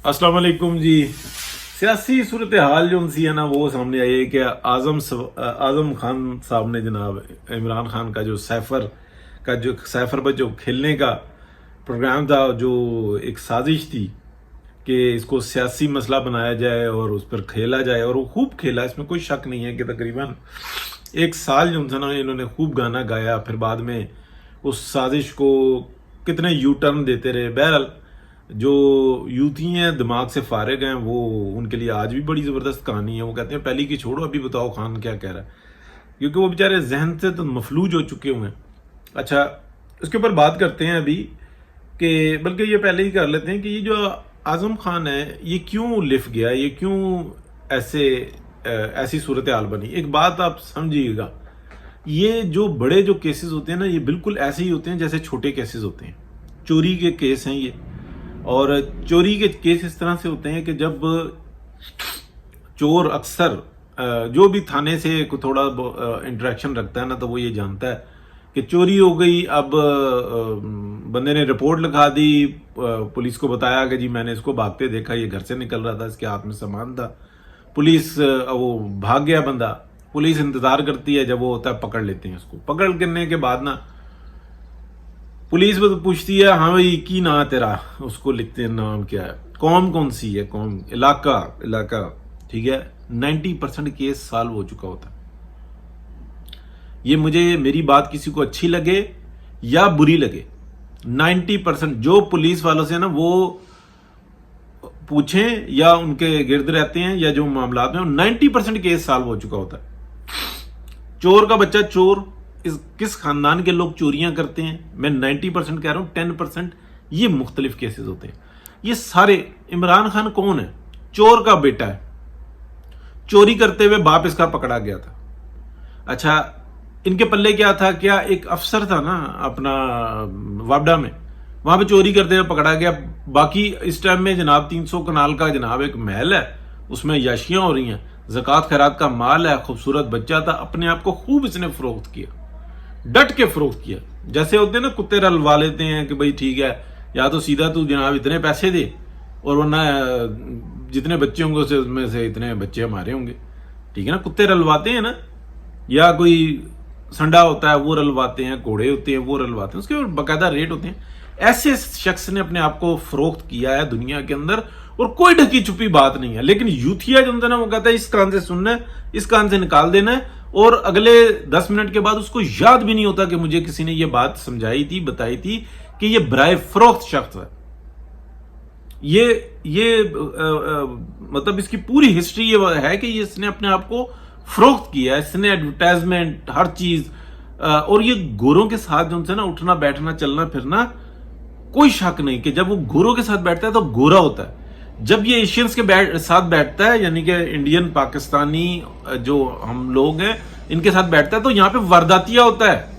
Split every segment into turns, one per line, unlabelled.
अस्सलाम वालेकुम जी। सियासी सूरत हाल जो सी है ना वो सामने आई है कि आजम खान साहब ने जनाब इमरान खान का जो सैफर पर जो खेलने का प्रोग्राम था, जो एक साजिश थी कि इसको सियासी मसला बनाया जाए और उस पर खेला जाए, और वो खूब खेला, इसमें कोई शक नहीं है कि तकरीबन एक साल जो था ना इन्होंने खूब गाना गाया। फिर बाद में उस साजिश को कितने यू टर्न देते रहे। बहरहाल जो यूथी हैं दिमाग से फारिग हैं, वो उनके लिए आज भी बड़ी ज़बरदस्त कहानी है। वो कहते हैं पहली की छोड़ो, अभी बताओ खान क्या कह रहा है, क्योंकि वो बेचारे जहन से तो मफलूज हो चुके हुए हैं। अच्छा, उसके ऊपर बात करते हैं अभी कि बल्कि ये पहले ही कर लेते हैं कि ये जो आज़म खान है ये क्यों लिफ गया, ये क्यों ऐसी सूरत हाल बनी। एक बात आप समझिएगा, ये जो बड़े जो केसेस होते हैं ना, ये बिल्कुल ऐसे ही होते हैं जैसे छोटे केसेस होते हैं। चोरी के केस हैं ये, और चोरी के केस इस तरह से होते हैं कि जब चोर अक्सर जो भी थाने से थोड़ा इंटरेक्शन रखता है ना, तो वो ये जानता है कि चोरी हो गई। अब बंदे ने रिपोर्ट लिखा दी, पुलिस को बताया कि जी मैंने इसको भागते देखा, ये घर से निकल रहा था, इसके हाथ में सामान था। पुलिस वो भाग गया बंदा, पुलिस इंतजार करती है, जब वो होता है पकड़ लेते हैं उसको। पकड़ करने के बाद ना पुलिस पूछती है, हाँ भाई की ना तेरा, उसको लिखते हैं नाम क्या है, कौम कौन सी है, कौम इलाका, ठीक है। 90% केस सॉल्व हो चुका होता है। ये मेरी बात किसी को अच्छी लगे या बुरी लगे, 90% जो पुलिस वालों से ना वो पूछें या उनके गिर्द रहते हैं या जो मामला में, 90% केस सॉल्व हो चुका होता है। चोर का बच्चा चोर, किस खानदान के लोग चोरियां करते हैं, मैं 90% कह रहा हूं, 10% ये मुख्तलिफ केसेस होते हैं। ये सारे, इमरान खान कौन है, चोर का बेटा है, चोरी करते हुए बाप इसका पकड़ा गया था। अच्छा, इनके पल्ले क्या था, क्या एक अफसर था ना अपना वापडा में, वहां पे चोरी करते हुए पकड़ा गया। बाकी इस टाइम में जनाब 300 कनाल का जनाब एक महल है, उसमें याशियां हो रही हैं, ज़कात खैरात का माल है, खूबसूरत बच्चा था, अपने आप को खूब इसने फरोख्त किया, डट के फरोख्त किया। जैसे होते हैं ना कुत्ते रलवा लेते हैं कि भाई ठीक है, या तो सीधा तू जनाब इतने पैसे दे, और वरना जितने बच्चे होंगे उसमें से इतने बच्चे हमारे होंगे, ठीक है ना। कुत्ते रलवाते हैं ना, या कोई संडा होता है वो रलवाते हैं, घोड़े होते हैं वो रलवाते हैं, उसके बाकायदा रेट होते हैं। ऐसे शख्स ने अपने आप को फरोख्त किया है दुनिया के अंदर, और कोई ढकी छुपी बात नहीं है। लेकिन यूथिया जो ना वो कहता है इस कान से सुनना है, इस कान से निकाल देना है, और अगले 10 मिनट के बाद उसको याद भी नहीं होता कि मुझे किसी ने ये बात समझाई थी, बताई थी कि ये बराए फरोख्त शख्स है। मतलब इसकी पूरी हिस्ट्री ये है कि ये इसने अपने आप को फरोख्त किया है, इसने एडवर्टाइजमेंट हर चीज, और ये गोरों के साथ जो उनसे ना उठना बैठना चलना फिरना, कोई शक नहीं कि जब वो गोरों के साथ बैठता है तो गोरा होता है। जब ये एशियंस के साथ बैठता है, यानी कि इंडियन पाकिस्तानी जो हम लोग हैं इनके साथ बैठता है, तो यहां पे वारदातिया होता है।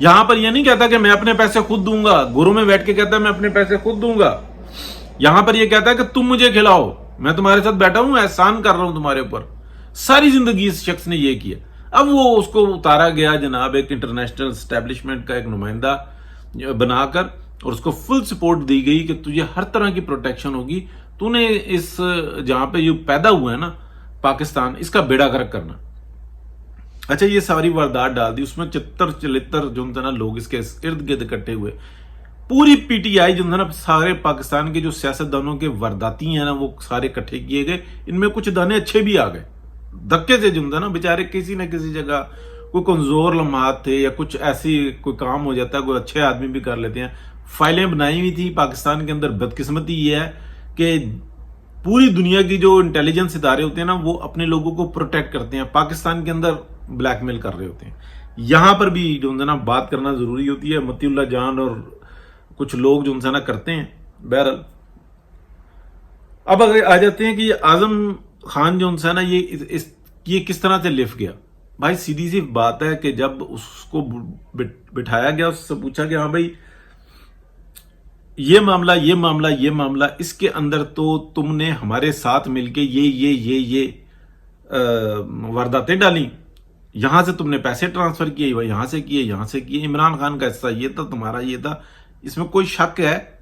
यहां पर ये नहीं कहता कि मैं अपने पैसे खुद दूंगा, गोरों में बैठ के कहता है मैं अपने पैसे खुद दूंगा। यहां पर ये कहता है कि तुम मुझे खिलाओ, मैं तुम्हारे साथ बैठा हूं, एहसान कर रहा हूं तुम्हारे ऊपर। सारी जिंदगी इस शख्स ने ये किया। अब वो उसको उतारा गया जनाब एक इंटरनेशनल एस्टेब्लिशमेंट का एक नुमाइंदा बनाकर, और उसको फुल सपोर्ट दी गई कि तुझे हर तरह की प्रोटेक्शन होगी, तूने इस जहां पे ये पैदा हुआ है ना पाकिस्तान, इसका बेड़ा गर्क करना। अच्छा, ये सारी वारदात डाल दी, उसमें चित्तर जो ना लोग इसके इर्द गिर्द इकट्ठे हुए। पूरी पीटीआई जो ना, सारे पाकिस्तान के जो सियासतदानों के वारदाती हैं ना, वो सारे इकट्ठे किए गए। इनमें कुछ दाने अच्छे भी आ गए धक्के से, जो ना बेचारे किसी न किसी जगह कोई कमजोर लम्हात थे, या कुछ ऐसी कोई काम हो जाता है, कोई अच्छे आदमी भी कर लेते हैं। फाइलें बनाई हुई थी पाकिस्तान के अंदर। बदकिस्मती ये है कि पूरी दुनिया की जो इंटेलिजेंस इदारे होते हैं ना, वो अपने लोगों को प्रोटेक्ट करते हैं, पाकिस्तान के अंदर ब्लैकमेल कर रहे होते हैं। यहां पर भी जो ना बात करना जरूरी होती है। मतीउल्लाह जान और कुछ लोग जो ना करते हैं। बहरहाल अब अगर आ जाते हैं कि आजम खान जो है ना, ये किस तरह से लिफ गया। भाई सीधी सी बात है कि जब उसको बिठाया गया, उससे पूछा कि हाँ भाई ये मामला, इसके अंदर तो तुमने हमारे साथ मिलके ये वारदातें डाली, यहां से तुमने पैसे ट्रांसफर किए, यहां से किए, इमरान खान का हिस्सा ये था, तुम्हारा ये था, इसमें कोई शक है।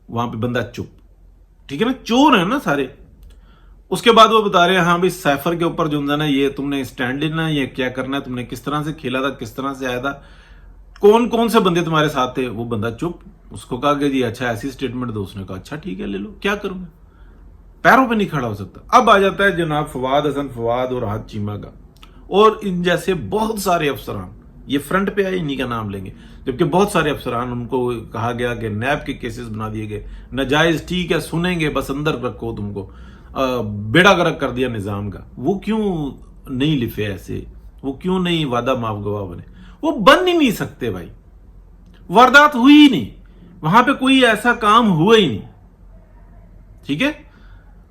वहां पे बंदा चुप, ठीक है ना, चोर है ना सारे। उसके बाद वो बता रहे हैं हाँ भाई सैफर के ऊपर जो है ना ये तुमने स्टैंड लेना है, ये क्या करना है, तुमने किस तरह से खेला था, किस तरह से आया था, कौन कौन से बंदे तुम्हारे साथ थे। वो बंदा चुप, उसको कहा कि जी अच्छा ऐसी स्टेटमेंट दो। उसने कहा अच्छा ठीक है ले लो, क्या करूंगा, पैरों पे नहीं खड़ा हो सकता। अब आ जाता है जनाब फवाद हसन फवाद और राहत चीमा का, और इन जैसे बहुत सारे अफसरान, ये फ्रंट पे आए, इन्हीं का नाम लेंगे, जबकि बहुत सारे अफसरान, उनको कहा गया कि नैब के केसेस बना दिए गए, नाजायज ठीक है सुनेंगे बस अंदर रखो, तुमको बेड़ा गर्क कर दिया निजाम का। वो क्यों नहीं लिखे ऐसे, वो क्यों नहीं वादा माफ गवाह बने, वो बन ही नहीं सकते भाई, वारदात हुई ही नहीं, वहां पे कोई ऐसा काम हुआ ही नहीं, ठीक है।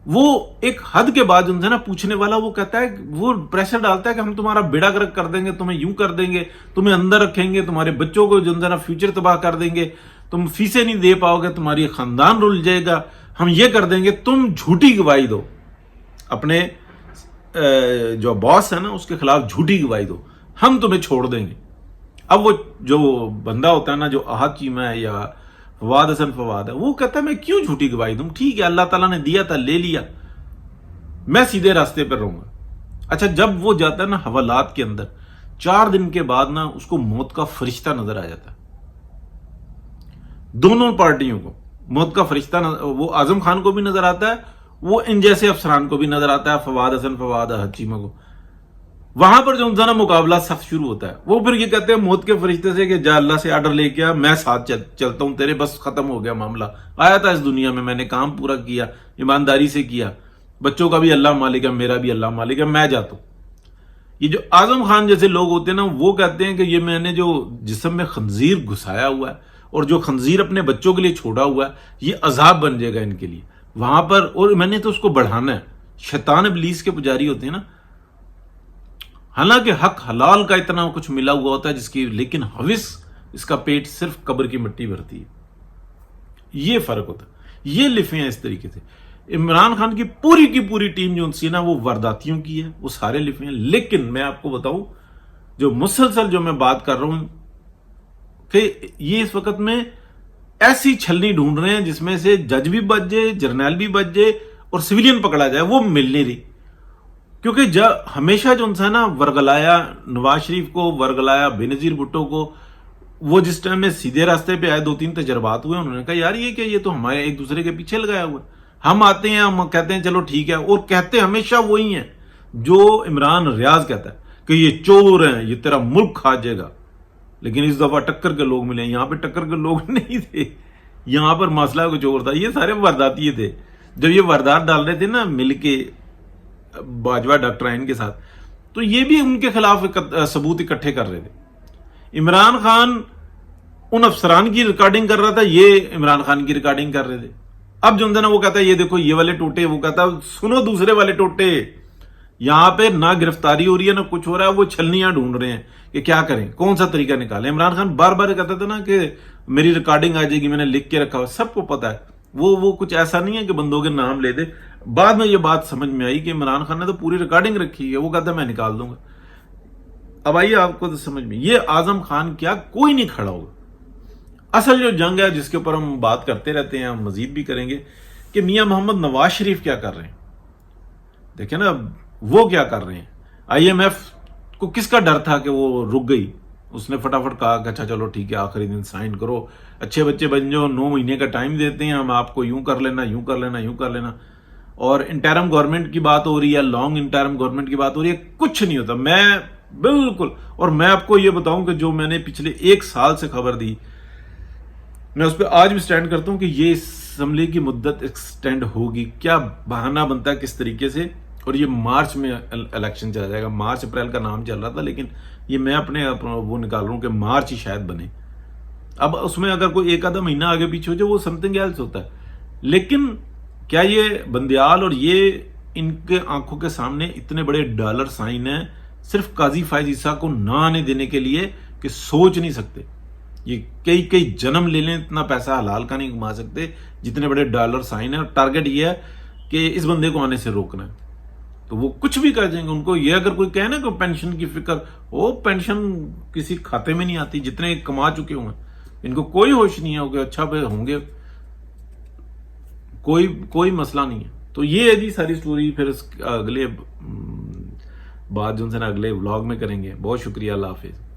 वो एक हद के बाद उनसे ना पूछने वाला वो कहता है, वो प्रेशर डालता है कि हम तुम्हारा बेड़ा गर्क कर देंगे, तुम्हें यूं कर देंगे, तुम्हें अंदर रखेंगे, तुम्हारे बच्चों को जो ना फ्यूचर तबाह कर देंगे, तुम फीसें नहीं दे पाओगे, तुम्हारी खानदान रुल जाएगा, हम ये कर देंगे, तुम झूठी गवाही दो, अपने जो बॉस है ना उसके खिलाफ झूठी गवाही दो, हम तुम्हें छोड़ देंगे। अब वो जो बंदा होता है ना, जो आहत चीमा है या फवाद हसन फवाद है, वो कहता है मैं क्यों झूठी गवाही दूं, ठीक है अल्लाह ताला ने दिया था ले लिया, मैं सीधे रास्ते पर रहूंगा। अच्छा जब वो जाता है ना हवालात के अंदर, 4 दिन के बाद ना उसको मौत का फरिश्ता नजर आ जाता है, दोनों पार्टियों को मौत का फरिश्ता वो आजम खान को भी नजर आता है, वो इन जैसे अफसरान को भी नजर आता है, फवाद हसन फवाद आहत चीमा को। वहां पर जो उनका ना मुकाबला सख्त शुरू होता है, वो फिर ये कहते हैं मौत के फरिश्ते से कि जा अल्लाह से आर्डर लेके आ, मैं साथ चलता हूं तेरे, बस खत्म हो गया मामला, आया था इस दुनिया में, मैंने काम पूरा किया, ईमानदारी से किया, बच्चों का भी अल्लाह मालिक है, मेरा भी अल्लाह मालिक है, मैं जाता हूं। ये जो आजम खान जैसे लोग होते हैं ना, वो कहते हैं कि ये मैंने जो जिस्म में खंजीर घुसाया हुआ है और जो खंजीर अपने बच्चों के लिए छोड़ा हुआ है, ये अजाब बन जाएगा इनके लिए वहां पर, और मैंने तो उसको बढ़ाना है। शैतान इब्लीस के पुजारी होते हैं ना, हालांकि हक हलाल का इतना कुछ मिला हुआ होता है जिसकी, लेकिन हविस इसका पेट सिर्फ कब्र की मिट्टी भरती है, ये फर्क होता है। ये लिफे हैं इस तरीके से। इमरान खान की पूरी टीम जो उनसी ना वो वारदातियों की है, वो सारे लिफे हैं। लेकिन मैं आपको बताऊं, जो मुसलसल जो मैं बात कर रहा हूं कि ये इस वक्त में ऐसी छलनी ढूंढ रहे हैं जिसमें से जज भी बच जाए, जर्नैल भी बच जाए और सिविलियन पकड़ा जाए, वो मिल नहीं रही। क्योंकि जब हमेशा जो उनसे ना वर्गलाया नवाज शरीफ को, वर्गलाया बेनजीर भुट्टो को, वो जिस टाइम में सीधे रास्ते पे आए, 2-3 तजर्बात हुए, उन्होंने कहा यार ये क्या, ये तो हमारे एक दूसरे के पीछे लगाया हुआ, हम आते हैं हम कहते हैं चलो ठीक है, और कहते हमेशा वही हैं जो इमरान रियाज कहता है कि ये चोर हैं, ये तेरा मुल्क खा जाएगा। लेकिन इस दफा टक्कर के लोग मिले, यहां पे टक्कर के लोग नहीं थे, यहां पर मसला कुछ और था, ये सारे वारदाती थे। जब ये वारदात डाल रहे थे ना मिलके बाजवा डॉक्टर आइन के साथ, तो ये भी उनके खिलाफ सबूत इकट्ठे कर रहे थे। इमरान खान उन अफसरान की रिकॉर्डिंग कर रहा था, ये इमरान खान की रिकॉर्डिंग कर रहे थे। अब जो ना वो कहता है ये देखो ये वाले टोटे, वो कहता है सुनो दूसरे वाले टोटे, यहां पे ना गिरफ्तारी हो रही है ना कुछ हो रहा है, वो छलनियां ढूंढ रहे हैं कि क्या करें, कौन सा तरीका निकालें। इमरान खान बार बार कहता था ना कि मेरी रिकॉर्डिंग आ जाएगी, मैंने लिख के रखा हुआ, सबको पता है। वो कुछ ऐसा नहीं है कि बंदों के नाम ले दे। बाद में ये बात समझ में आई कि इमरान खान ने तो पूरी रिकॉर्डिंग रखी है, वो कहता है मैं निकाल दूंगा। अब आइए आपको तो समझ में, ये आजम खान क्या, कोई नहीं खड़ा होगा। असल जो जंग है जिसके ऊपर हम बात करते रहते हैं, हम मजीद भी करेंगे, कि मियां मोहम्मद नवाज शरीफ क्या कर रहे हैं। देखें ना वो क्या कर रहे हैं। IMF को किसका डर था कि वो रुक गई, उसने फटाफट कहा कि अच्छा चलो ठीक है आखिरी दिन साइन करो, अच्छे बच्चे बन जाओ, 9 महीने का टाइम देते हैं हम आपको, यूं कर लेना यूं कर लेना यूं कर लेना। और इंटरम गवर्नमेंट की बात हो रही है, लॉन्ग इंटरम गवर्नमेंट की बात हो रही है, कुछ नहीं होता। मैं बिल्कुल, और मैं आपको ये बताऊं कि जो मैंने पिछले 1 साल से खबर दी, मैं उस पर आज भी स्टैंड करता हूं कि ये असेंबली की मुद्दत एक्सटेंड होगी। क्या बहाना बनता है किस तरीके से, और ये मार्च में इलेक्शन चला जाएगा। मार्च अप्रैल का नाम चल रहा था, लेकिन ये मैं अपने वो निकाल रहा हूं कि मार्च ही शायद बने। अब उसमें अगर कोई 1 आधा महीना आगे पीछे हो जाए वो समथिंग एल्स होता है। लेकिन क्या ये बंदियाल और ये इनके आंखों के सामने इतने बड़े डॉलर साइन है सिर्फ काजी फायज ईसा को ना आने देने के लिए कि सोच नहीं सकते। ये कई जन्म ले लें, इतना पैसा हलाल का नहीं कमा सकते जितने बड़े डॉलर साइन है। और टारगेट ये है कि इस बंदे को आने से रोकना है, तो वो कुछ भी कर देंगे। उनको ये अगर कोई कहे ना कि पेंशन की फिक्र, वो पेंशन किसी खाते में नहीं आती, जितने कमा चुके होंगे इनको कोई होश नहीं है कि अच्छा पे होंगे। کوئی مسئلہ نہیں ہے. تو یہ ہے جی ساری سٹوری. پھر اگلے بات جو ہے نا اگلے ولاگ میں کریں گے. بہت شکریہ. اللہ حافظ.